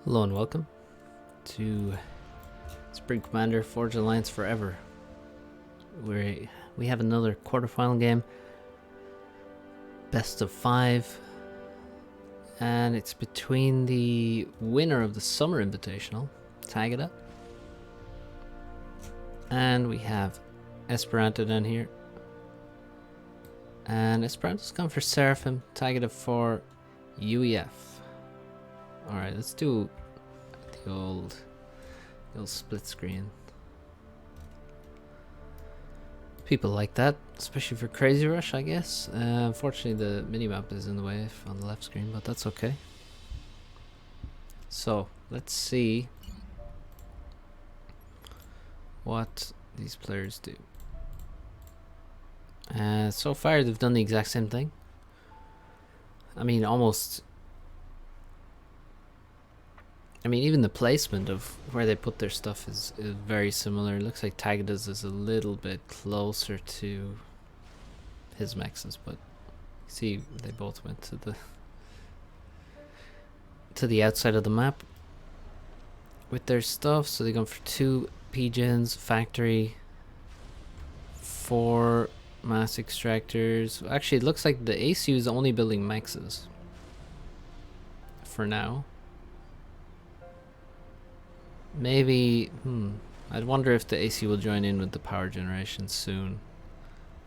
Hello and welcome to Spring Commander Forge Alliance Forever. We have another quarterfinal game, best of 5, and it's between the winner of the Summer Invitational, Tagada, and we have Espiranto down here. And Esperanto's gone for Seraphim, Tagada for UEF. Alright, let's do the old split screen. People like that, especially for Crazy Rush, I guess. Unfortunately, the minimap is in the way on the left screen, but that's okay. So, let's see what these players do. So far, they've done the exact same thing. I mean, almost. I mean, even the placement of where they put their stuff is very similar. It looks like Tagada's is a little bit closer to his mexes, but see, they both went to the outside of the map with their stuff. So they're going for 2 pigeons, factory, 4 mass extractors. Actually, it looks like the ACU is only building mexes for now. Maybe, I'd wonder if the AC will join in with the power generation soon.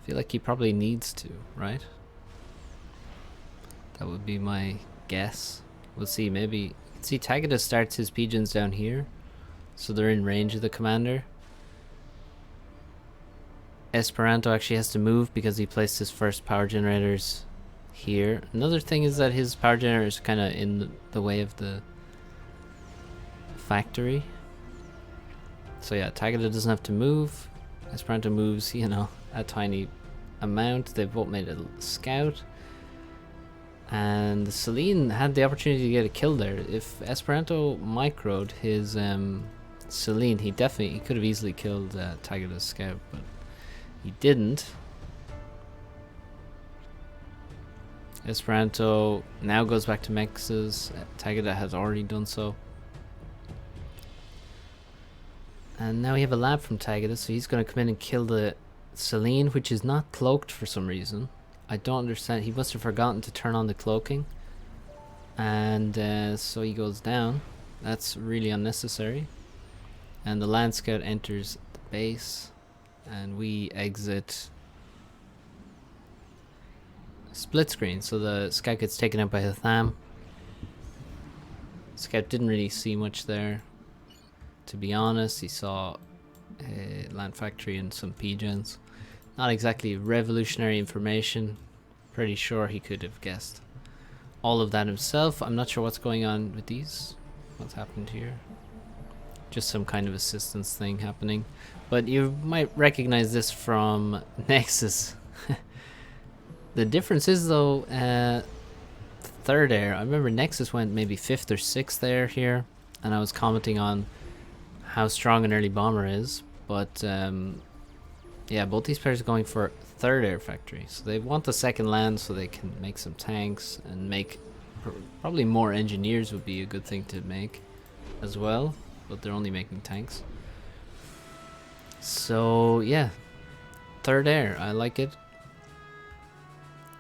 I feel like he probably needs to, right? That would be my guess. We'll see, maybe. See, Tagada starts his pigeons down here, so they're in range of the commander. Espiranto actually has to move because he placed his first power generators here. Another thing is that his power generator is kind of in the way of the factory. So yeah, Tagada doesn't have to move. Esperanto moves, you know, a tiny amount. They've both made a scout. And Celine had the opportunity to get a kill there. If Esperanto microed his Celine, he could have easily killed Tagada's scout, but he didn't. Esperanto now goes back to mexes. Tagada has already done so. And now we have a lab from Tagada, so he's going to come in and kill the Celine, which is not cloaked for some reason. I don't understand. He must have forgotten to turn on the cloaking. And so he goes down. That's really unnecessary. And the Land Scout enters the base. And we exit split screen. So the Scout gets taken out by the Tham. Scout didn't really see much there. To be honest, he saw a land factory and some pigeons. Not exactly revolutionary information. Pretty sure he could have guessed all of that himself. I'm not sure what's going on with these. What's happened here? Just some kind of assistance thing happening. But you might recognize this from Nexus. The difference is though, third air. I remember Nexus went maybe 5th or 6th air here. And I was commenting on how strong an early bomber is, but yeah, both these players are going for 3rd air factory, so they want the 2nd land so they can make some tanks and make probably more engineers would be a good thing to make as well, but they're only making tanks. So yeah, 3rd air, I like it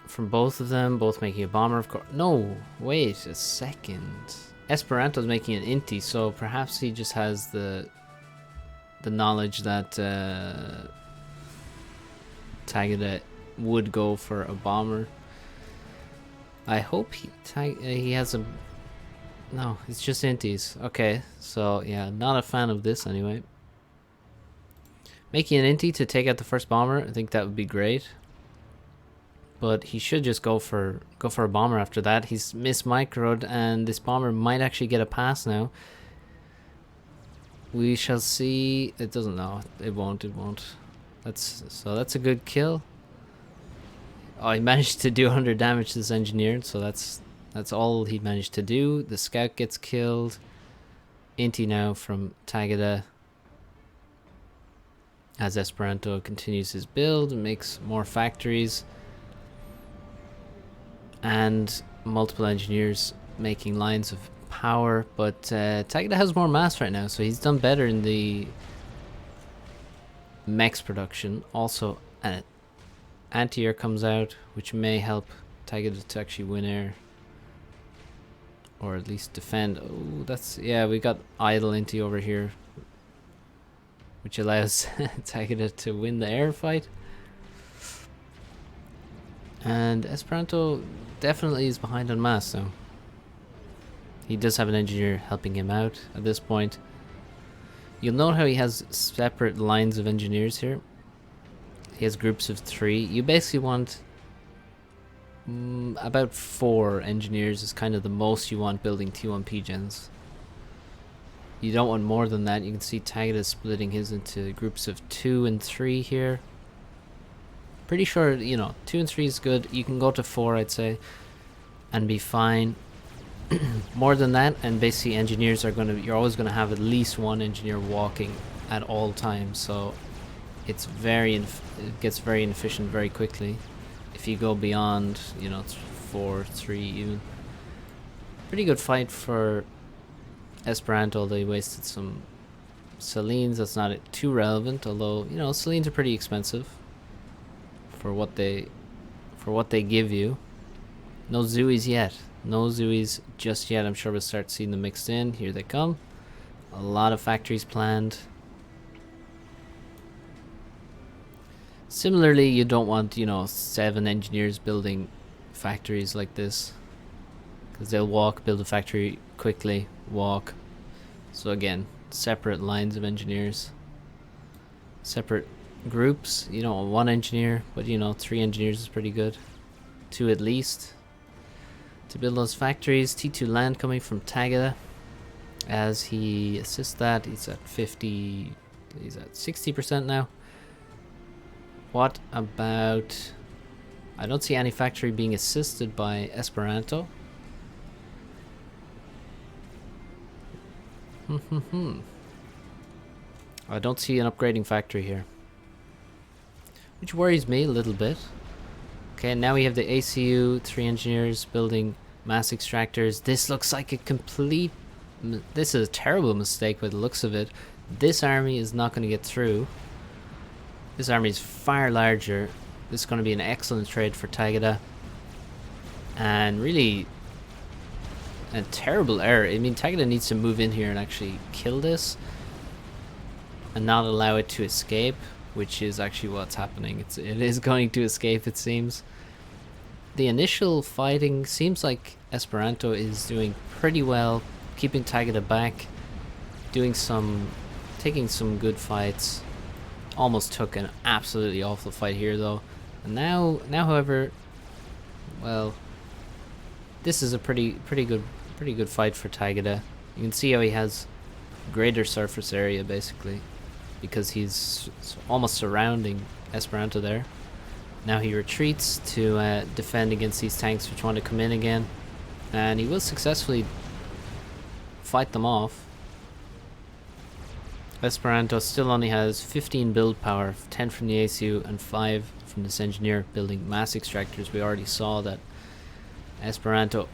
from both of them, both making a bomber, of course. No, wait a second. Esperanto's making an inti, so perhaps he just has the knowledge that Tagada would go for a bomber. I hope he has a... No, it's just intis. Okay, so yeah, not a fan of this anyway. Making an inti to take out the first bomber, I think that would be great. But he should just go for a bomber after that. He's mismicroed, and this bomber might actually get a pass now. We shall see. It doesn't know. It won't. It won't. That's a good kill. Oh, he managed to do 100 damage to this engineer, so that's all he managed to do. The scout gets killed. Inti now from Tagada. As Esperanto continues his build and makes more factories. And multiple engineers making lines of power, but Tagada has more mass right now, so he's done better in the mechs production. Also, an anti-air comes out, which may help Tagada to actually win air. Or at least defend. Oh, that's... yeah, we got idle anti over here, which allows Tagada to win the air fight. And Espiranto definitely is behind on mass, so he does have an engineer helping him out at this point. You'll note how he has separate lines of engineers here. He has groups of 3. You basically want about 4 engineers is kind of the most you want building T1 P-gens. You don't want more than that. You can see Tagada splitting his into groups of 2 and 3 here. Pretty sure, you know, 2 and 3 is good. You can go to 4, I'd say, and be fine. More than that, and basically engineers are you're always gonna have at least 1 engineer walking at all times. So it's it gets very inefficient very quickly. If you go beyond, you know, 4, 3 even. Pretty good fight for Espiranto, although he wasted some Selines. That's not too relevant, although, you know, Selines are pretty expensive for what they give you. No Zooies yet. No Zooies just yet. I'm sure we'll start seeing them mixed in. Here they come. A lot of factories planned. Similarly, you don't want, you know, 7 engineers building factories like this, because they'll walk, build a factory quickly, walk. So again, separate lines of engineers, separate groups. You don't want 1 engineer, but you know, 3 engineers is pretty good. 2 at least to build those factories. T2 land coming from Tagada as he assists that. He's at 50, he's at 60% now. What about... I don't see any factory being assisted by Espiranto. I don't see an upgrading factory here, which worries me a little bit. Okay, now we have the ACU, 3 engineers building mass extractors. This looks like a complete... this is a terrible mistake by the looks of it. This army is not going to get through. This army is far larger. This is going to be an excellent trade for Tagada. And really a terrible error. I mean, Tagada needs to move in here and actually kill this and not allow it to escape, which is actually what's happening. It is going to escape, it seems. The initial fighting seems like Espiranto is doing pretty well, keeping Tagada back, taking some good fights. Almost took an absolutely awful fight here though. And now however, well, this is a pretty good fight for Tagada. You can see how he has greater surface area basically, because he's almost surrounding Espiranto there. Now he retreats to defend against these tanks which want to come in again, and he will successfully fight them off. Espiranto still only has 15 build power, 10 from the ACU and 5 from this engineer building mass extractors. We already saw that Espiranto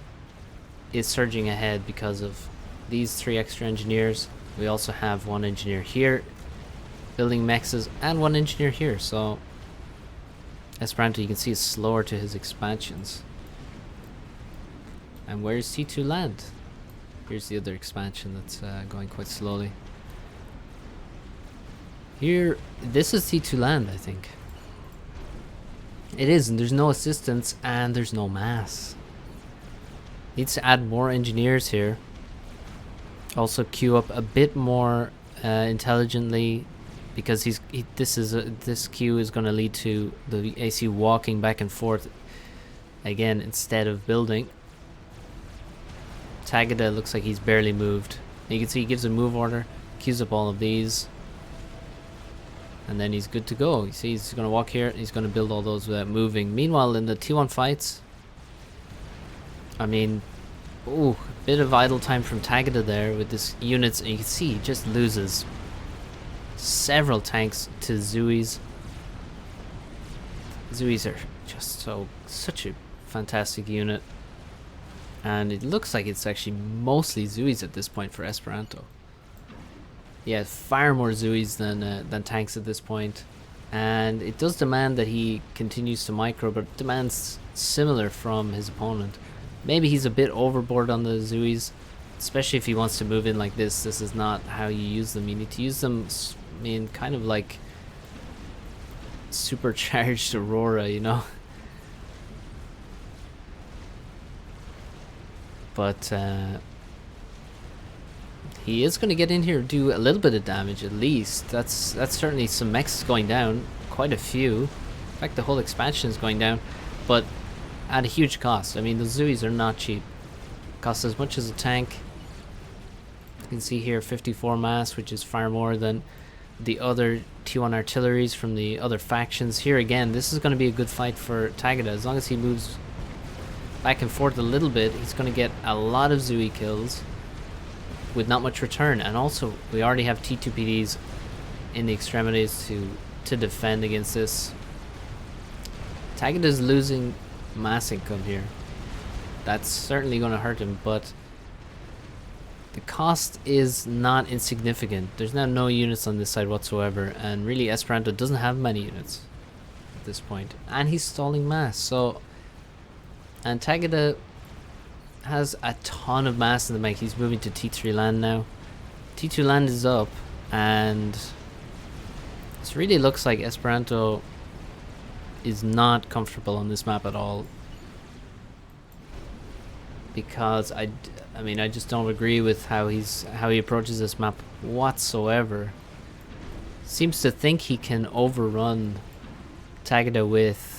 is surging ahead because of these 3 extra engineers. We also have 1 engineer here building mexes and 1 engineer here, so Espiranto, you can see, is slower to his expansions. And where's T2 land? Here's the other expansion that's going quite slowly. Here, this is T2 land, I think. It is, and there's no assistance, and there's no mass. Needs to add more engineers here. Also queue up a bit more intelligently, because this queue is going to lead to the AC walking back and forth again instead of building. Tagada looks like he's barely moved. You can see he gives a move order, queues up all of these, and then he's good to go. You see he's going to walk here, he's going to build all those without moving. Meanwhile, in the T1 fights, I mean, ooh, a bit of idle time from Tagada there with this units, and you can see he just loses several tanks to Zooies. Zooies are just such a fantastic unit. And it looks like it's actually mostly Zuis at this point for Espiranto. Yeah, far more Zuis than tanks at this point. And it does demand that he continues to micro, but demands similar from his opponent. Maybe he's a bit overboard on the Zuis, especially if he wants to move in like this. This is not how you use them. You need to use them, I mean, kind of like supercharged Aurora, you know? But he is going to get in here and do a little bit of damage at least. That's certainly some mechs going down, quite a few. In fact, the whole expansion is going down, but at a huge cost. I mean, the Zuis are not cheap. Cost as much as a tank. You can see here 54 mass, which is far more than the other T1 artilleries from the other factions. Here again, this is going to be a good fight for Tagada. As long as he moves back and forth a little bit, he's going to get a lot of Zui kills with not much return. And also, we already have T2PDs in the extremities to defend against this. Tagada's losing mass income here. That's certainly going to hurt him, but the cost is not insignificant. There's now no units on this side whatsoever, and really Espiranto doesn't have many units at this point. And he's stalling mass, so... And Tagada has a ton of mass in the mech. He's moving to T3 land now. T2 land is up, and it really looks like Espiranto is not comfortable on this map at all. Because I mean, I just don't agree with how he approaches this map whatsoever. Seems to think he can overrun Tagada with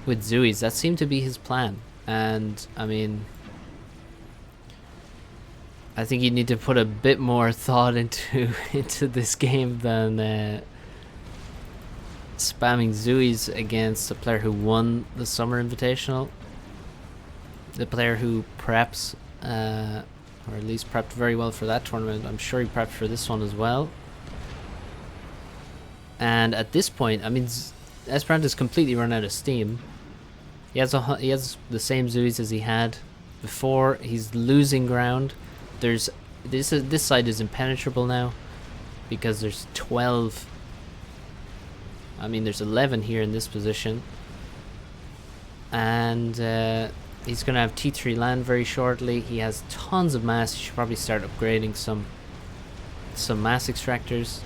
Zuis. That seemed to be his plan. And I mean, I think you need to put a bit more thought into this game than spamming Zuis against a player who won the Summer Invitational. The player who preps, or at least prepped very well for that tournament. I'm sure he prepped for this one as well. And at this point, I mean, Espiranto's completely run out of steam. He has the same Zuis as he had before. He's losing ground. There's this side is impenetrable now because there's 12. I mean, there's 11 here in this position, and he's going to have T3 land very shortly. He has tons of mass. He should probably start upgrading some mass extractors.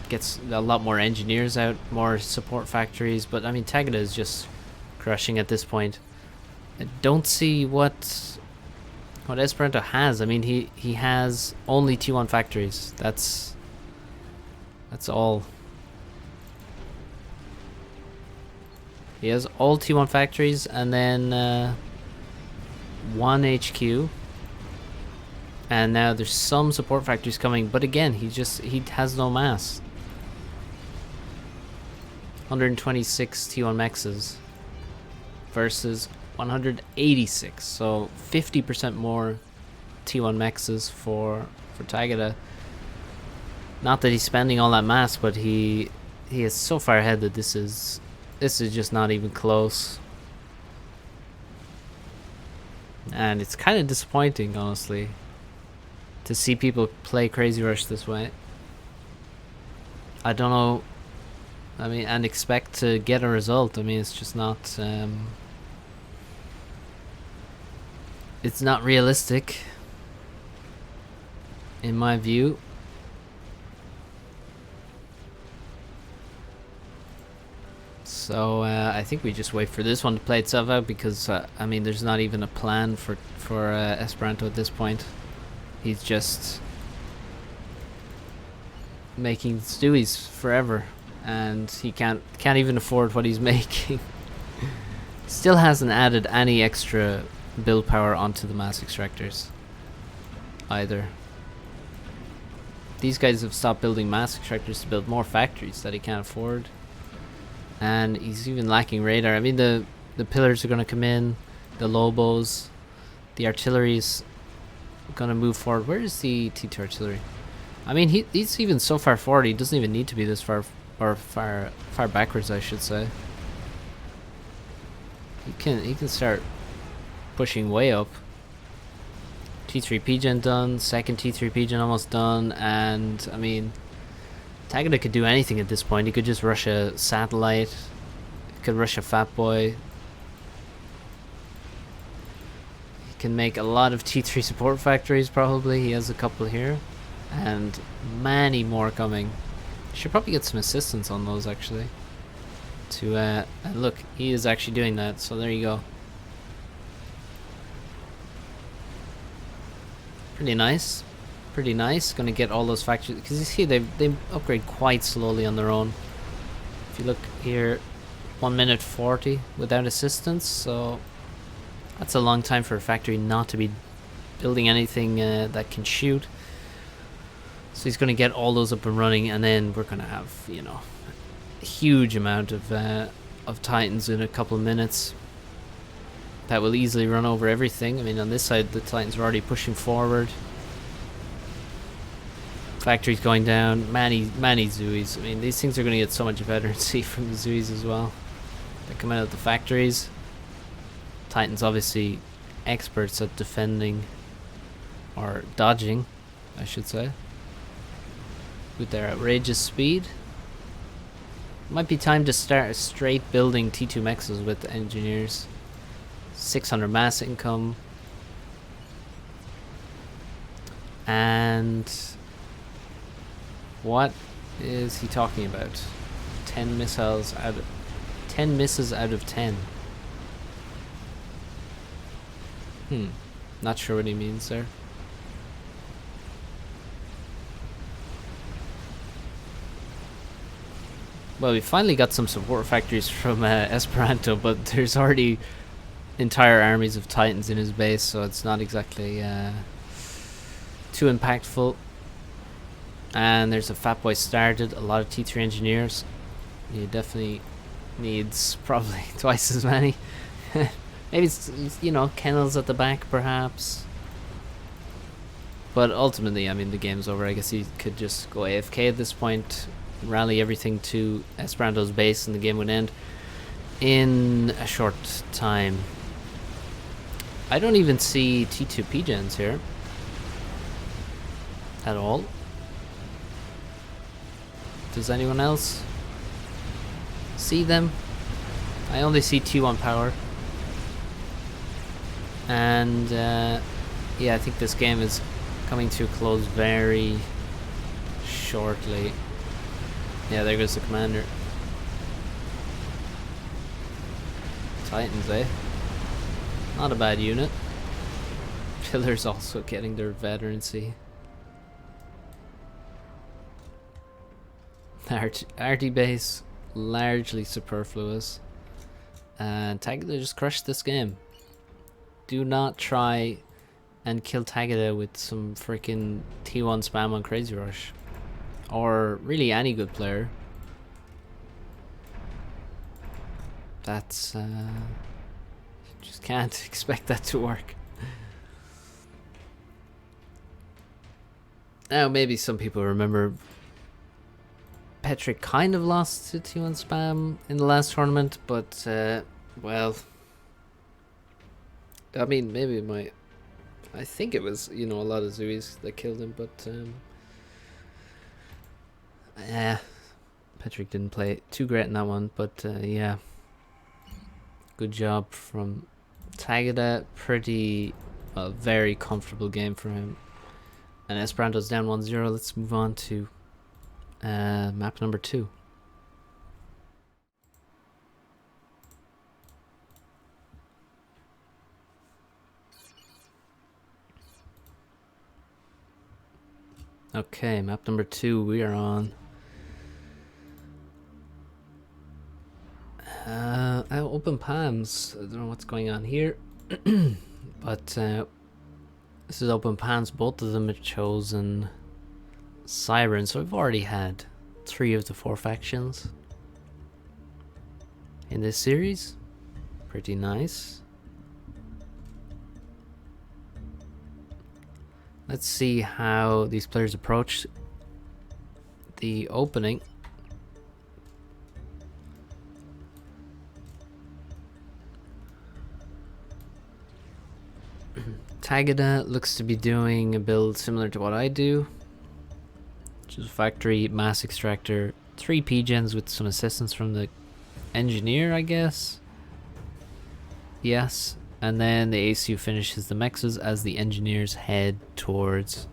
Gets a lot more engineers out, more support factories. But I mean, Tagada is just crushing at this point. I don't see what Espiranto has. I mean, he has only T1 factories. That's all. He has all T1 factories, and then 1 HQ, and now there's some support factories coming, but again, he has no mass. 126 T1 mexes versus 186, so 50% more T1 mexes for Tagada. Not that he's spending all that mass, but he is so far ahead that this is just not even close. And it's kind of disappointing, honestly, to see people play Crazy Rush this way. I don't know, I mean, and expect to get a result. I mean, it's just not it's not realistic in my view. So I think we just wait for this one to play itself out, because I mean, there's not even a plan for Espiranto at this point. He's just making stewies forever, and he can't even afford what he's making. Still hasn't added any extra build power onto the mass extractors either. These guys have stopped building mass extractors to build more factories that he can't afford. And he's even lacking radar. I mean, the pillars are going to come in, the Lobos, the artillery's going to move forward. Where is the T2 artillery? I mean, he's even so far forward, he doesn't even need to be this far, or far backwards, I should say. He can start pushing way up. T3 P-Gen done, second T3 P-Gen almost done, and I mean, Tagada could do anything at this point. He could just rush a satellite, he could rush a Fat Boy. He can make a lot of T3 support factories probably. He has a couple here, and many more coming. Should probably get some assistance on those actually. And look, he is actually doing that, so there you go. Pretty nice. Pretty nice. Gonna get all those factories, because you see they upgrade quite slowly on their own. If you look here, 1 minute 40 without assistance, so that's a long time for a factory not to be building anything that can shoot. So he's gonna get all those up and running, and then we're gonna have, you know, a huge amount of Titans in a couple of minutes. That will easily run over everything. I mean, on this side, the Titans are already pushing forward. Factories going down. Many Zoos. I mean, these things are going to get so much better and see from the Zoos as well. They come out of the factories. Titans obviously experts at defending, or dodging, I should say, with their outrageous speed. Might be time to start straight building T2 mexes with the engineers. 600 mass income, and what is he talking about? 10 missiles out of 10 misses out of 10. Not sure what he means there. Well, we finally got some support factories from Espiranto, but there's already entire armies of Titans in his base, so it's not exactly too impactful. And there's a Fat Boy started, a lot of T3 engineers. He definitely needs probably twice as many. Maybe it's, you know, kennels at the back perhaps. But ultimately, I mean, the game's over. I guess he could just go AFK at this point, rally everything to Esperanto's base, and the game would end in a short time. I don't even see T2 P-Gens here at all. Does anyone else see them? I only see T1 power. And yeah, I think this game is coming to a close very shortly. Yeah, there goes the commander. Titans, eh? Not a bad unit. Pillars also getting their veterancy. Arty base, largely superfluous. And Tagada just crushed this game. Do not try and kill Tagada with some freaking T1 spam on Crazy Rush. Or really any good player. That's just can't expect that to work. Now maybe some people remember Petrick kind of lost to T1 spam in the last tournament, but well, I mean, maybe it might. I think it was, you know, a lot of Zoos that killed him, but yeah, Petrick didn't play too great in that one, but yeah, good job from Tagada. Pretty, very comfortable game for him. And Esperanto's down 1-0. Let's move on to map number 2. Okay, map number 2 we are on. Open Palms. I don't know what's going on here. But this is Open Palms. Both of them have chosen Siren, so we've already had 3 of the 4 factions in this series. Pretty nice. Let's see how these players approach the opening. Tagada looks to be doing a build similar to what I do, which is factory, mass extractor, 3 P-gens with some assistance from the engineer, I guess. Yes, and then the ACU finishes the mexes as the engineers head towards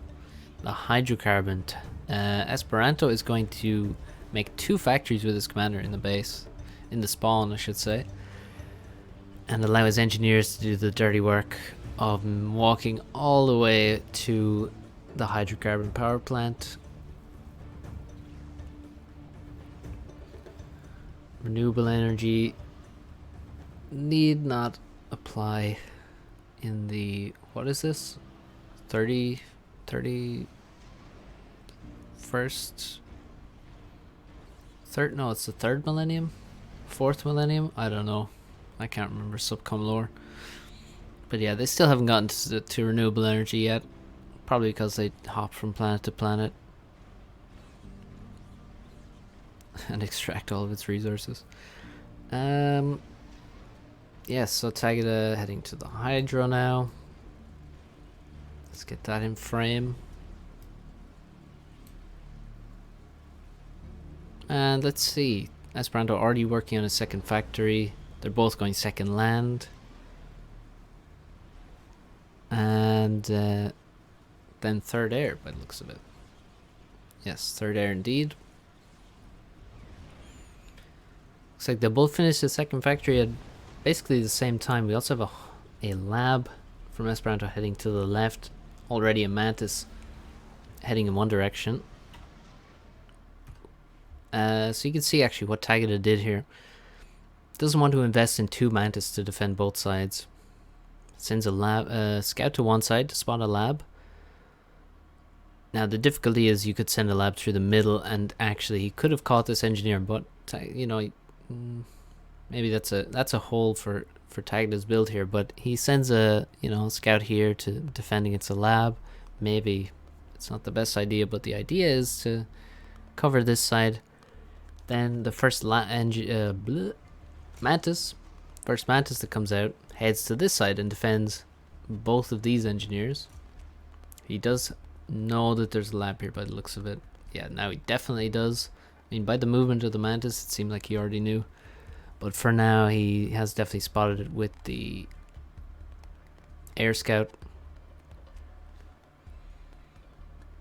the hydrocarbon. Espiranto is going to make 2 factories with his commander in the base, in the spawn I should say, and allow his engineers to do the dirty work of walking all the way to the hydrocarbon power plant. Renewable energy need not apply in the, what is this, 31st, no, it's the 3rd millennium, 4th millennium, I don't know, I can't remember subcom lore. But yeah, they still haven't gotten to renewable energy yet, probably because they hop from planet to planet and extract all of its resources. Yes, so Tagada heading to the hydro now. Let's get that in frame. And let's see, Esperanto already working on a 2nd factory. They're both going 2nd land. And then 3rd air by the looks of it. Yes, 3rd air indeed. Looks like they both finished the 2nd factory at basically the same time. We also have a lab from Esperanto heading to the left. Already a mantis heading in one direction. So you can see actually what Tagada did here. Doesn't want to invest in 2 mantis to defend both sides. Sends a scout to one side to spot a lab. Now the difficulty is you could send a lab through the middle, and actually he could have caught this engineer, but you know, maybe that's a hole for Tagada's build here. But he sends a scout here to defend against a lab. Maybe it's not the best idea, but the idea is to cover this side. Then the first mantis that comes out heads to this side and defends both of these engineers. He does know that there's a lab here by the looks of it. Yeah, now he definitely does. I mean, by the movement of the mantis, it seemed like he already knew. But for now, he has definitely spotted it with the air scout.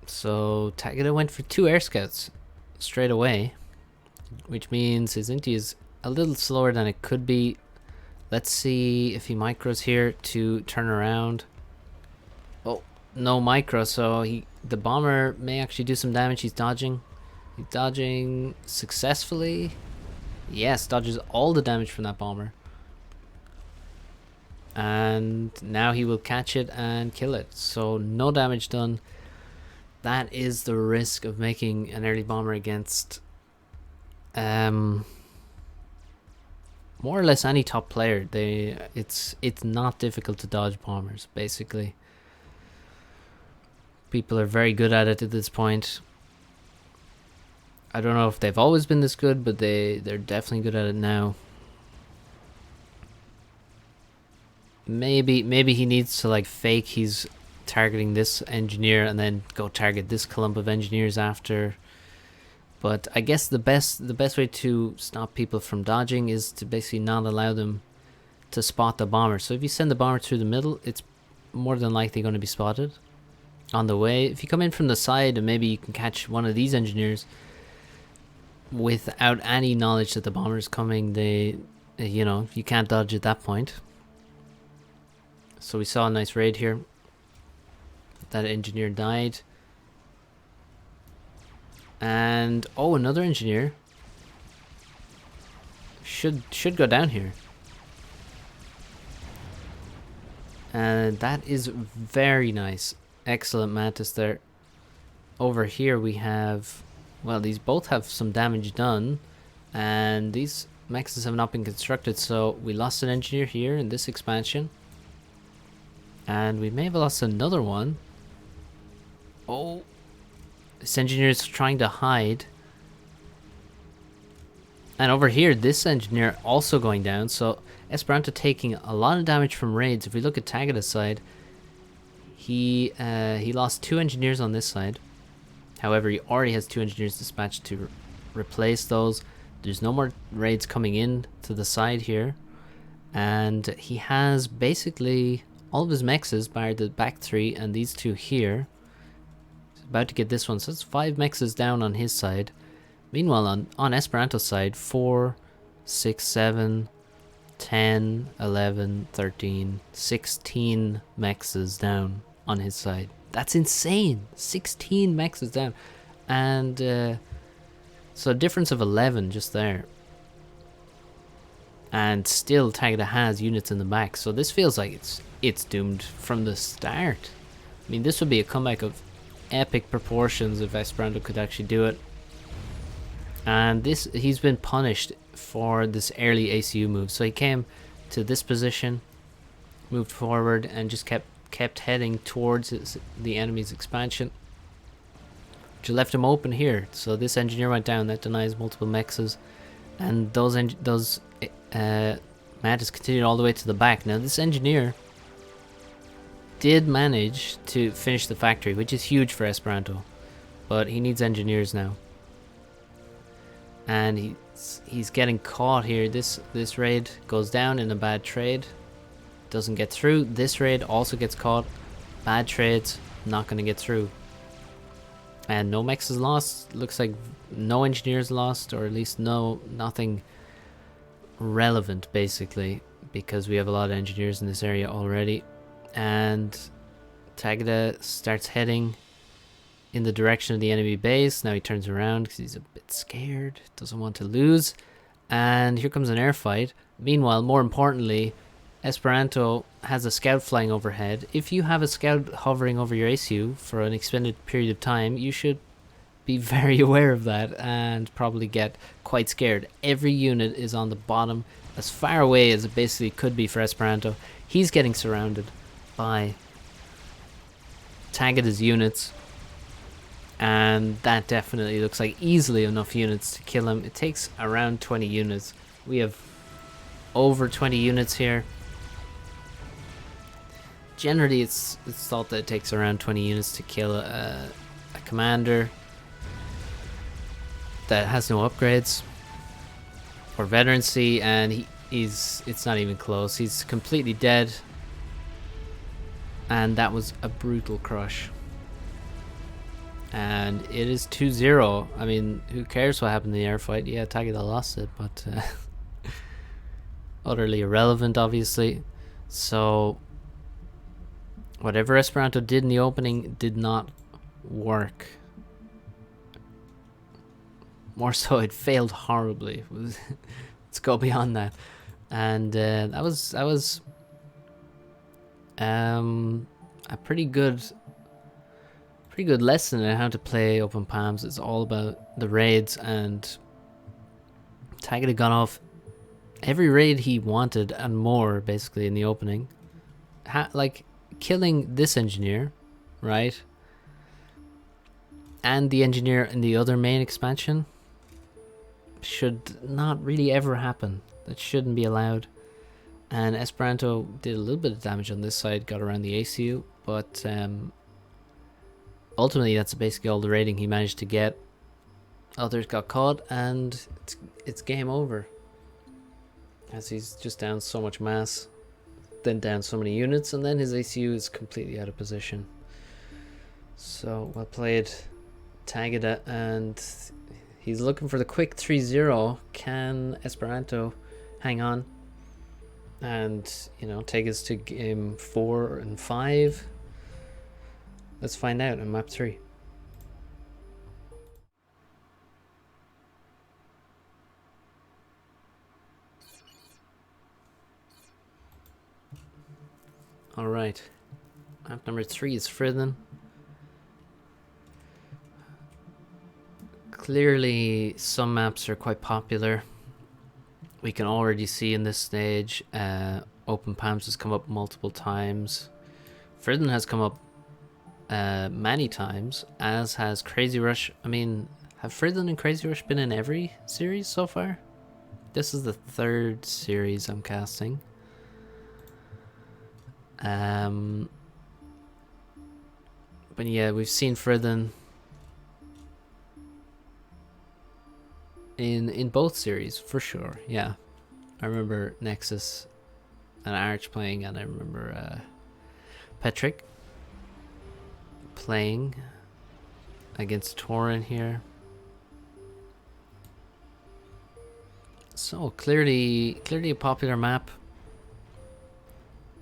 So Tagada went for 2 air scouts straight away, which means his inti is a little slower than it could be. Let's see if he micros here to turn around. Oh, no micro, so the bomber may actually do some damage. He's dodging. He's dodging successfully. Yes, dodges all the damage from that bomber. And now he will catch it and kill it. So no damage done. That is the risk of making an early bomber against more or less any top player. It's not difficult to dodge bombers, basically. People are very good at it at this point. I don't know if they've always been this good, but they're definitely good at it now. Maybe he needs to like fake he's targeting this engineer and then go target this clump of engineers after. But I guess the best way to stop people from dodging is to basically not allow them to spot the bomber. So if you send the bomber through the middle, it's more than likely going to be spotted on the way. If you come in from the side and maybe you can catch one of these engineers without any knowledge that the bomber is coming, you can't dodge at that point. So we saw a nice raid here. That engineer died. And another engineer should go down here. And that is very nice. Excellent mantis there. Over here we have, well, these both have some damage done, and these mexes have not been constructed, so we lost an engineer here in this expansion. And we may have lost another one. Oh, this engineer is trying to hide. And over here, this engineer also going down. So Esperanto taking a lot of damage from raids. If we look at Tagada's side, He lost 2 engineers on this side. However, he already has 2 engineers dispatched to replace those. There's no more raids coming in to the side here. And he has basically all of his mexes, bar the back 3 and these 2 here. He's about to get this one, so it's 5 mexes down on his side. Meanwhile, on Esperanto's side, 4, 6, 7, 10, 11, 13, 16 mexes down on his side. That's insane. 16 mexes down. And so a difference of 11 just there. And still Tagada has units in the back. So this feels like it's doomed from the start. I mean, this would be a comeback of epic proportions if Espiranto could actually do it. And he's been punished for this early ACU move. So he came to this position, moved forward, and just kept heading towards the enemy's expansion, which left him open here. So this engineer went down. That denies multiple mexes, and those mantis continued all the way to the back. Now this engineer did manage to finish the factory, which is huge for Espiranto, but he needs engineers now. And he's getting caught here. This raid goes down in a bad trade, doesn't get through. This raid also gets caught, bad trades, not going to get through. And no mechs is lost. Looks like no engineers lost, or at least nothing relevant basically, because we have a lot of engineers in this area already. And Tagada starts heading in the direction of the enemy base. Now he turns around because he's a bit scared, doesn't want to lose. And here comes an air fight. Meanwhile, more importantly, Espiranto has a scout flying overhead. If you have a scout hovering over your ACU for an extended period of time, you should be very aware of that and probably get quite scared. Every unit is on the bottom, as far away as it basically could be for Espiranto. He's getting surrounded by Tagada's units, and that definitely looks like easily enough units to kill him. It takes around 20 units. We have over 20 units here. Generally, it's thought that it takes around 20 units to kill a commander that has no upgrades or veterancy, and it's not even close. He's completely dead, and that was a brutal crush. And it is 2-0. I mean, who cares what happened in the air fight? Yeah, Tagada lost it, but utterly irrelevant, obviously. So whatever Espiranto did in the opening did not work. More so, it failed horribly. Let's go beyond that. And that was a pretty good lesson in how to play open palms. It's all about the raids, and Tagada got off every raid he wanted and more basically in the opening. Like killing this engineer, right? And the engineer in the other main expansion should not really ever happen. That shouldn't be allowed. And Espiranto did a little bit of damage on this side, got around the ACU, but ultimately that's basically all the raiding he managed to get. Others got caught, and it's game over, as he's just down so much mass, then down so many units, and then his ACU is completely out of position. So well played, Tagada, and he's looking for the quick 3-0. Can Espiranto hang on and, you know, take us to game 4 and 5? Let's find out on map 3. Alright, map number 3 is Fridden. Clearly some maps are quite popular. We can already see in this stage Open Palms has come up multiple times. Fridden has come up many times, as has Crazy Rush. I mean, have Fridden and Crazy Rush been in every series so far? This is the 3rd series I'm casting. But yeah, we've seen Fridden in both series for sure. Yeah, I remember Nexus and Arch playing, and I remember Petrick playing against Torin here. So clearly a popular map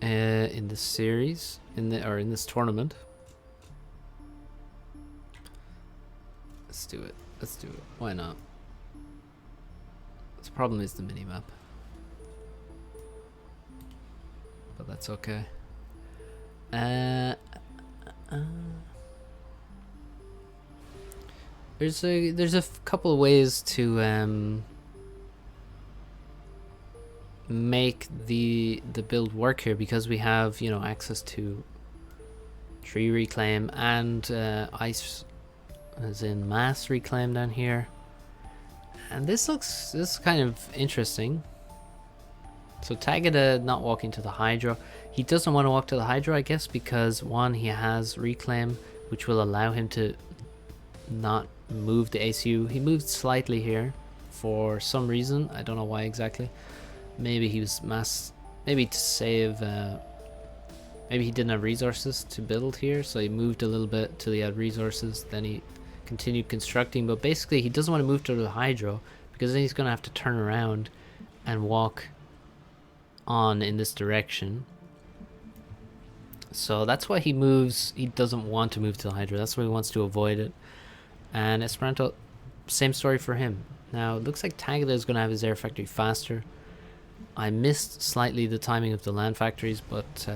in this series, in this tournament. Let's do it. Let's do it. Why not? The problem is the mini map, but that's okay. There's a couple of ways to make the build work here, because we have, you know, access to tree reclaim and ice, as in mass reclaim down here. And this is kind of interesting. So Tagada not walking to the Hydro. He doesn't want to walk to the Hydro, I guess, because one, he has reclaim, which will allow him to not move the ACU. He moved slightly here for some reason. I don't know why exactly. Maybe he was maybe to save, maybe he didn't have resources to build here, so he moved a little bit till he had resources, then he continued constructing. But basically he doesn't want to move to the Hydro, because then he's going to have to turn around and walk on in this direction. So that's why he moves. He doesn't want to move to the Hydro. That's why he wants to avoid it. And Espiranto, same story for him. Now it looks like Tagada is going to have his air factory faster. I missed slightly the timing of the land factories, but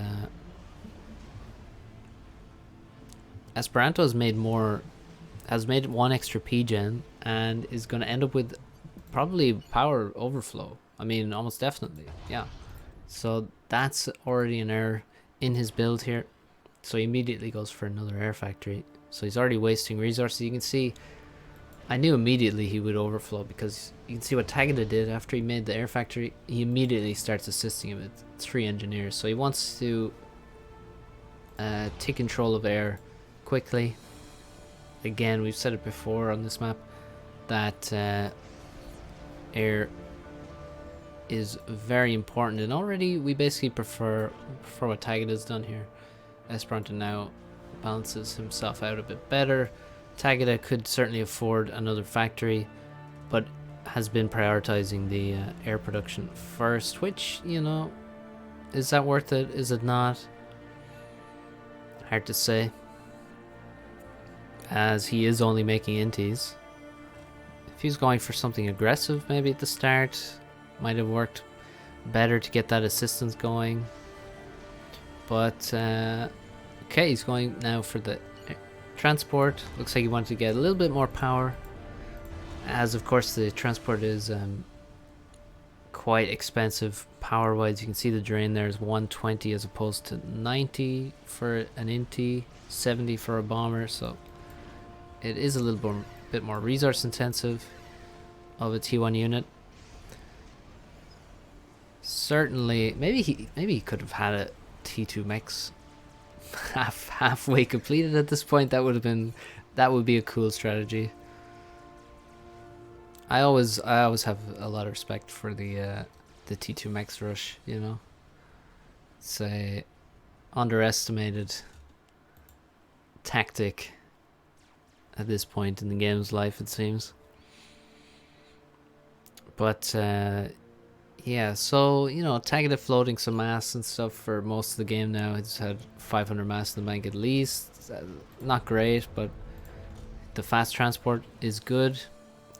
Espiranto has made one extra P-gen and is going to end up with probably power overflow. I mean, almost definitely, yeah. So that's already an error in his build here. So he immediately goes for another air factory. So he's already wasting resources. You can see, I knew immediately he would overflow, because you can see what Tagada did after he made the air factory. He immediately starts assisting him with 3 engineers. So he wants to take control of air quickly. Again, we've said it before on this map that air is very important, and already we basically prefer what Tagada's done here. Espiranto now balances himself out a bit better. Tagada could certainly afford another factory, but has been prioritizing the air production first, which, you know, is that worth it? Is it not? Hard to say, as he is only making inties. If he's going for something aggressive maybe at the start, might have worked better to get that assistance going. But okay, he's going now for the transport. Looks like he wanted to get a little bit more power, as of course the transport is quite expensive power wise. You can see the drain there is 120 as opposed to 90 for an Inti, 70 for a bomber, so it is a little bit more resource intensive of a T1 unit. Certainly, maybe he could have had a T2 mechs halfway completed at this point. That would be a cool strategy. I always have a lot of respect for the T2 mechs rush, you know. It's a underestimated tactic at this point in the game's life, it seems. But yeah, so, you know, Tagada floating some mass and stuff for most of the game now. He's had 500 mass in the bank at least. Not great, but the fast transport is good.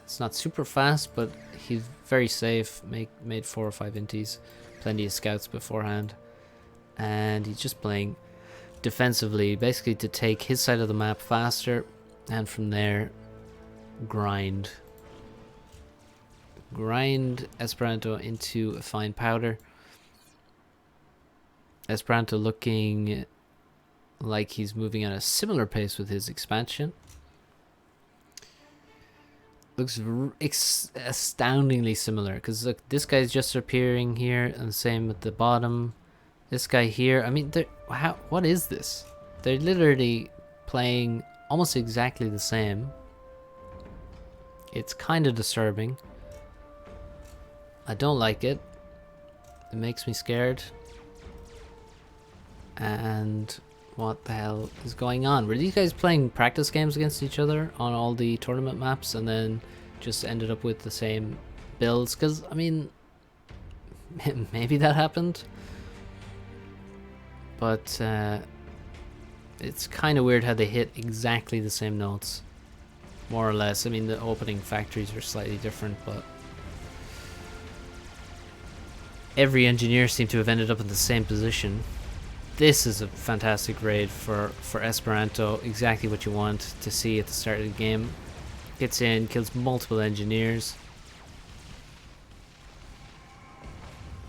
It's not super fast, but he's very safe. Made 4 or 5 inties, plenty of scouts beforehand, and he's just playing defensively, basically to take his side of the map faster, and from there grind Espiranto into a fine powder. Espiranto looking like he's moving at a similar pace with his expansion. Looks astoundingly similar, because look, this guy's just appearing here, and the same at the bottom. This guy here, I mean, what is this? They're literally playing almost exactly the same. It's kind of disturbing. I don't like it. It makes me scared. And what the hell is going on? Were these guys playing practice games against each other on all the tournament maps and then just ended up with the same builds? Because, I mean, maybe that happened. But it's kind of weird how they hit exactly the same notes. More or less. I mean, the opening factories are slightly different, but every engineer seemed to have ended up in the same position. This is a fantastic raid for Espiranto. Exactly what you want to see at the start of the game. Gets in, kills multiple engineers.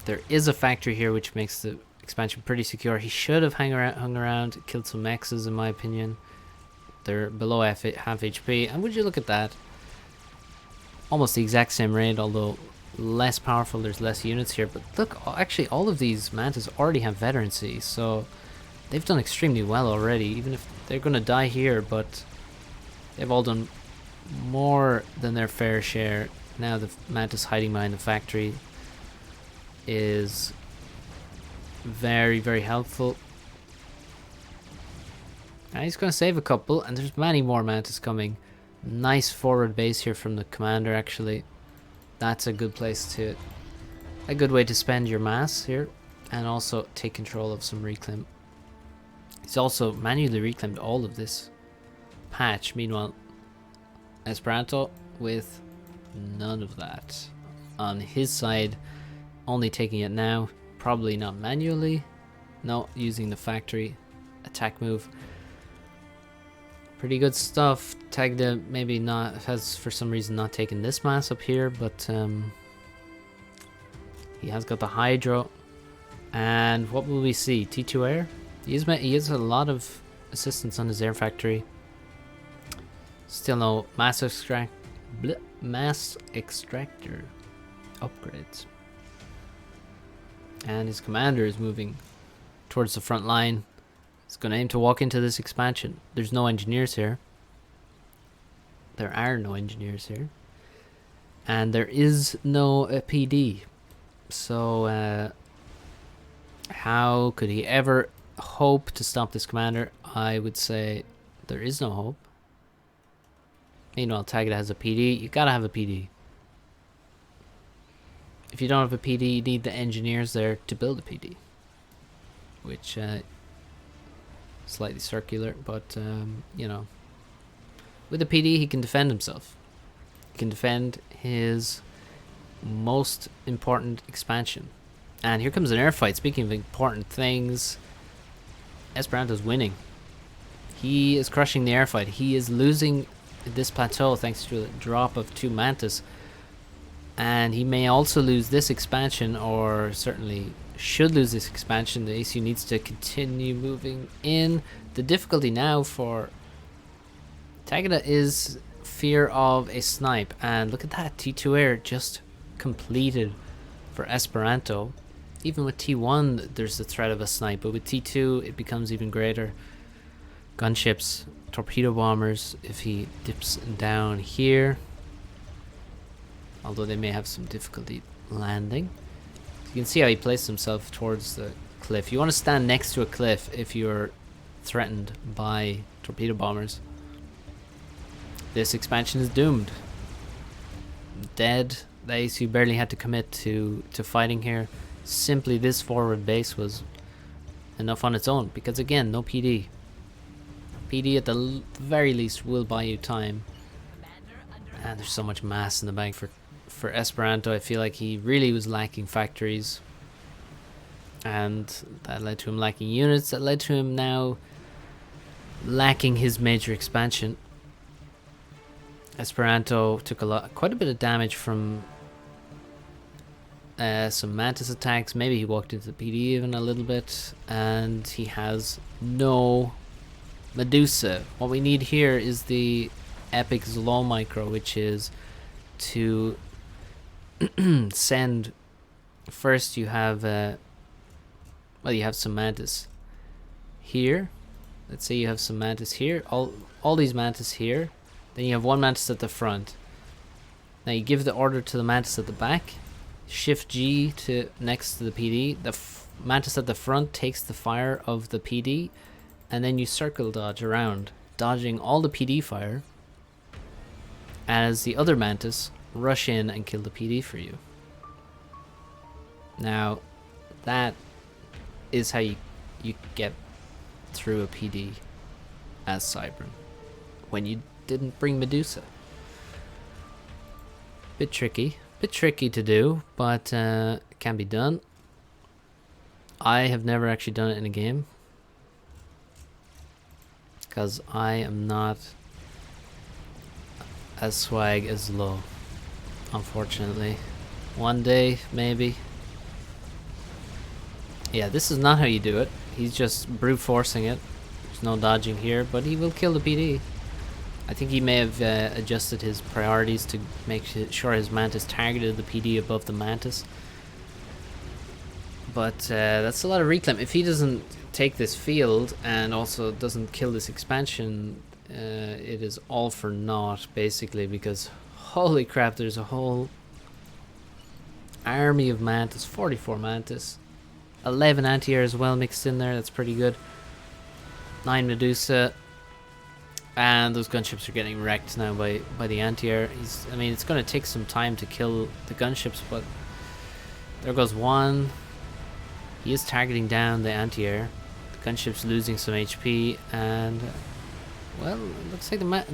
There is a factory here which makes the expansion pretty secure. He should have hung around, killed some mexes in my opinion. They're below half HP. And would you look at that? Almost the exact same raid, although less powerful, there's less units here. But look, actually all of these mantas already have veterancy, so they've done extremely well already, even if they're going to die here, but they've all done more than their fair share. Now the mantis hiding behind the factory is very, very helpful. And he's going to save a couple, and there's many more mantis coming. Nice forward base here from the commander, actually. That's a good place to, a good way to spend your mass here, and also take control of some reclaim. He's also manually reclaimed all of this patch. Meanwhile, Espiranto with none of that on his side, only taking it now, probably not manually, no, using the factory attack move. Pretty good stuff. Tagada maybe not, has for some reason not taken this mass up here, but he has got the Hydro. And what will we see? T2 air? He has a lot of assistance on his air factory. Still no mass extractor upgrades. And his commander is moving towards the front line. He's going to aim to walk into this expansion. There's no engineers here. There are no engineers here. And there is no PD. So, how could he ever hope to stop this commander? I would say there is no hope. Meanwhile, Tagada has a PD. You gotta have a PD. If you don't have a PD, you need the engineers there to build a PD. Which, slightly circular, but you know, with a PD he can defend himself. He can defend his most important expansion. And here comes an air fight. Speaking of important things, Espiranto's winning. He is crushing the air fight. He is losing this plateau thanks to the drop of 2 mantis, and he may also lose this expansion, or certainly should lose this expansion. The ACU needs to continue moving in. The difficulty now for Tagada is fear of a snipe, and look at that, T2 air just completed for Espiranto. Even with T1 there's the threat of a snipe, but with T2 it becomes even greater. Gunships, torpedo bombers if he dips down here, although they may have some difficulty landing. You can see how he placed himself towards the cliff. You want to stand next to a cliff if you're threatened by torpedo bombers. This expansion is doomed. Dead. The ACU barely had to commit to fighting here. Simply this forward base was enough on its own, because again, no PD. PD at the very least will buy you time. And there's so much mass in the bank for Espiranto. I feel like he really was lacking factories, and that led to him lacking units. That led to him now lacking his major expansion. Espiranto took quite a bit of damage from some mantis attacks. Maybe he walked into the PD even a little bit, and he has no Medusa. What we need here is the epic slow micro, which is to send. First you have well, you have some mantis here, Let's say you have some mantis here, all these mantis here, then you have one mantis at the front. Now you give the order to the mantis at the back, shift G to next to the PD, the mantis at the front takes the fire of the PD, and then you circle dodge around, dodging all the PD fire as the other mantis rush in and kill the PD for you. Now that is how you get through a PD as Cybran when you didn't bring Medusa. Bit tricky to do, but it can be done. I have never actually done it in a game because I am not as swag as Low, unfortunately. One day, maybe. Yeah, this is not how you do it. He's just brute forcing it. There's no dodging here, but he will kill the PD. I think he may have adjusted his priorities to make sure his mantis targeted the PD above the mantis. But that's a lot of reclaim. If he doesn't take this field and also doesn't kill this expansion, it is all for naught, basically, because holy crap, there's a whole army of mantis, 44 mantis. 11 anti-air as well mixed in there, that's pretty good. 9 Medusa. And those gunships are getting wrecked now by the anti-air. I mean, it's going to take some time to kill the gunships, but there goes one. He is targeting down the anti-air. The gunship's losing some HP, and well, it looks like now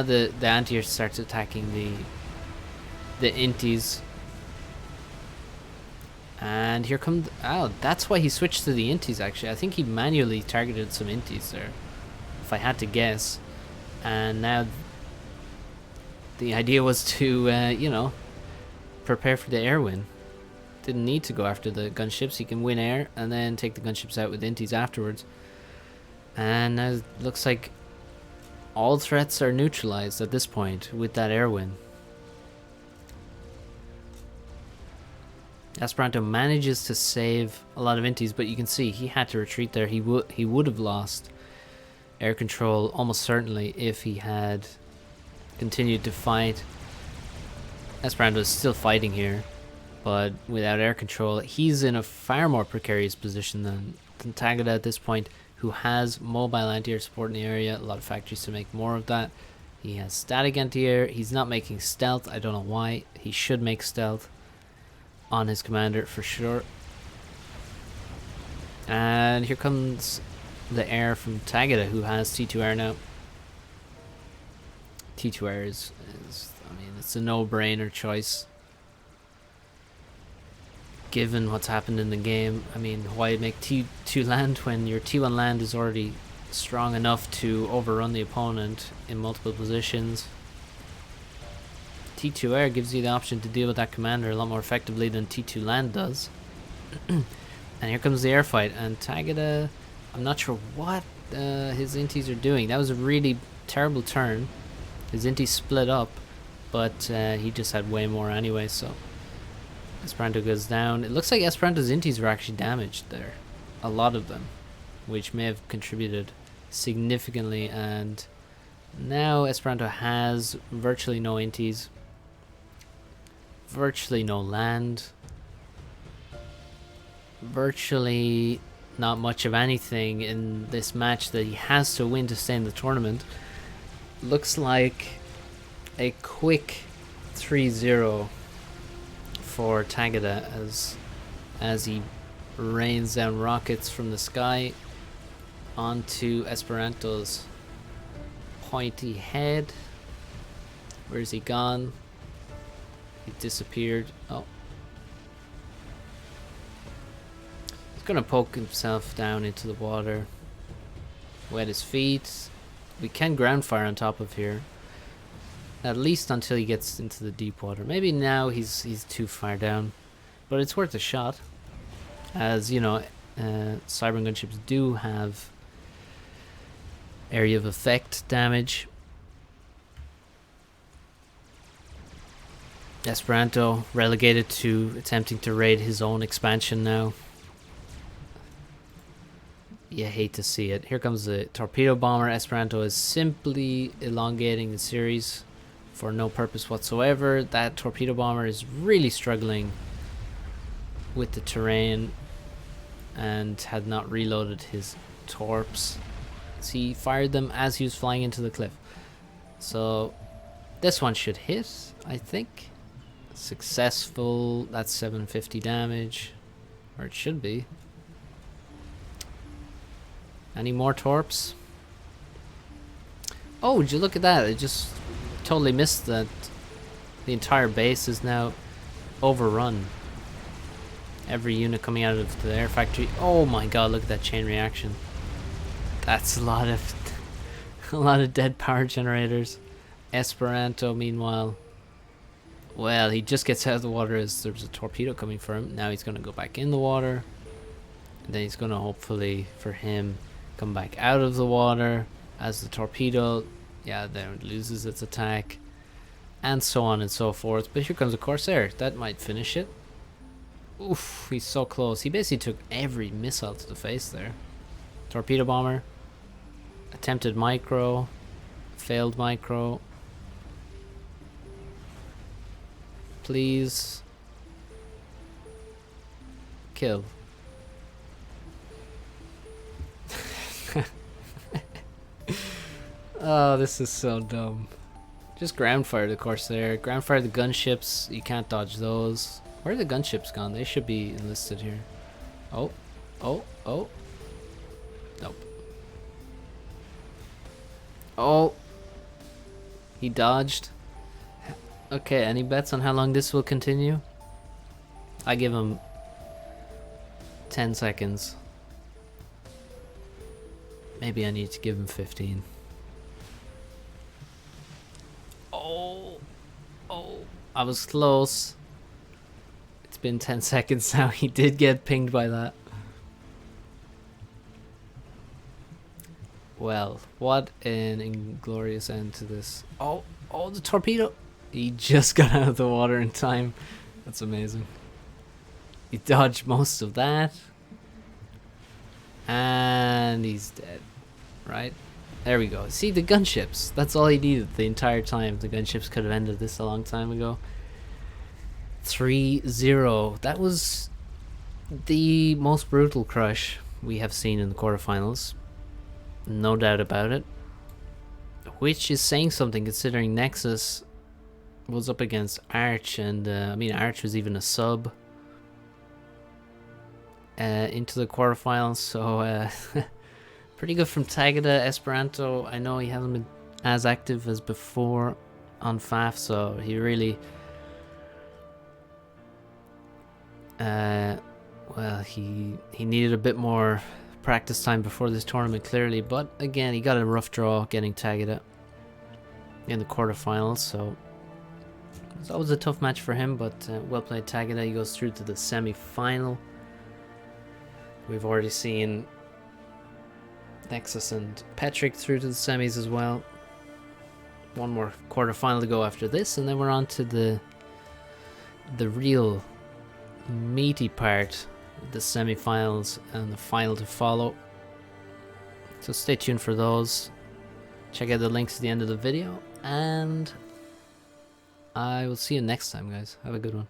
the anti-air starts attacking the inties. And here comes... Oh, that's why he switched to the inties, actually. I think he manually targeted some inties there, if I had to guess. And now the idea was to, you know, prepare for the air win. Didn't need to go after the gunships. He can win air and then take the gunships out with inties afterwards. And now it looks like all threats are neutralized at this point with that air win. Espiranto manages to save a lot of inties, but you can see he had to retreat there. He would have lost air control almost certainly if he had continued to fight. Espiranto is still fighting here, but without air control, he's in a far more precarious position than Tagada at this point, who has mobile anti-air support in the area. A lot of factories to make more of that. He has static anti-air. He's not making stealth. I don't know why. He should make stealth on his commander for sure. And here comes the air from Tagada, who has T2 air now. T2 air is I mean, it's a no-brainer choice given what's happened in the game. I mean, why make T2 land when your T1 land is already strong enough to overrun the opponent in multiple positions? T2 air gives you the option to deal with that commander a lot more effectively than T2 land does. And here comes the air fight, and Tagada, I'm not sure what his inties are doing. That was a really terrible turn. His inties split up, but he just had way more anyway, so Espiranto goes down. It looks like Esperanto's inties were actually damaged there, a lot of them, which may have contributed significantly. And now Espiranto has virtually no inties, virtually no land, virtually not much of anything in this match that he has to win to stay in the tournament. Looks like a quick 3-0 for Tagada as he rains down rockets from the sky onto Espiranto's pointy head. Where's he gone? He disappeared. Oh. He's gonna poke himself down into the water. Wet his feet. We can ground fire on top of here. At least until he gets into the deep water. Maybe now he's too far down. But it's worth a shot. As, you know, Cybran gunships do have area of effect damage. Espiranto relegated to attempting to raid his own expansion now. You hate to see it. Here comes the torpedo bomber. Esperanto is simply elongating the series for no purpose whatsoever. That torpedo bomber is really struggling with the terrain and had not reloaded his torps. So he fired them as he was flying into the cliff. So this one should hit, I think. Successful. That's 750 damage, or it should be. Any more torps? Oh, would you look at that? I just totally missed that. The entire base is now overrun. Every unit coming out of the air factory. Oh my god, look at that chain reaction. That's a lot of dead power generators. Espiranto, meanwhile, well, he just gets out of the water as there's a torpedo coming for him. Now he's going to go back in the water. And then he's going to hopefully, for him, come back out of the water as the torpedo, yeah, then it loses its attack. And so on and so forth. But here comes a Corsair. That might finish it. Oof, he's so close. He basically took every missile to the face there. Torpedo bomber. Attempted micro. Failed micro. Please. Kill. Oh, this is so dumb. Just ground fire the Corsair. Ground fire the gunships. You can't dodge those. Where are the gunships gone? They should be enlisted here. Oh. Oh. Oh. Nope. Oh. He dodged. Okay, any bets on how long this will continue? I give him 10 seconds. Maybe I need to give him 15. Oh. Oh. I was close. It's been 10 seconds now. He did get pinged by that. Well, what an inglorious end to this. Oh, oh, the torpedo. He just got out of the water in time. That's amazing. He dodged most of that. And he's dead. Right? There we go. See, the gunships. That's all he needed the entire time. The gunships could have ended this a long time ago. 3-0. That was the most brutal crush we have seen in the quarterfinals. No doubt about it. Which is saying something considering Nexus was up against Arch, and I mean Arch was even a sub into the quarterfinals, so pretty good from Tagada. Espiranto, I know he hasn't been as active as before on FAF, so he really well, he needed a bit more practice time before this tournament, clearly, but again, he got a rough draw getting Tagada in the quarterfinals, so it's always a tough match for him, but well played Tagada. He goes through to the semi-final. We've already seen Nexus and Petrick through to the semis as well. One more quarterfinal to go after this, and then we're on to the real meaty part, the semi-finals and the final to follow. So stay tuned for those. Check out the links at the end of the video, and I will see you next time, guys. Have a good one.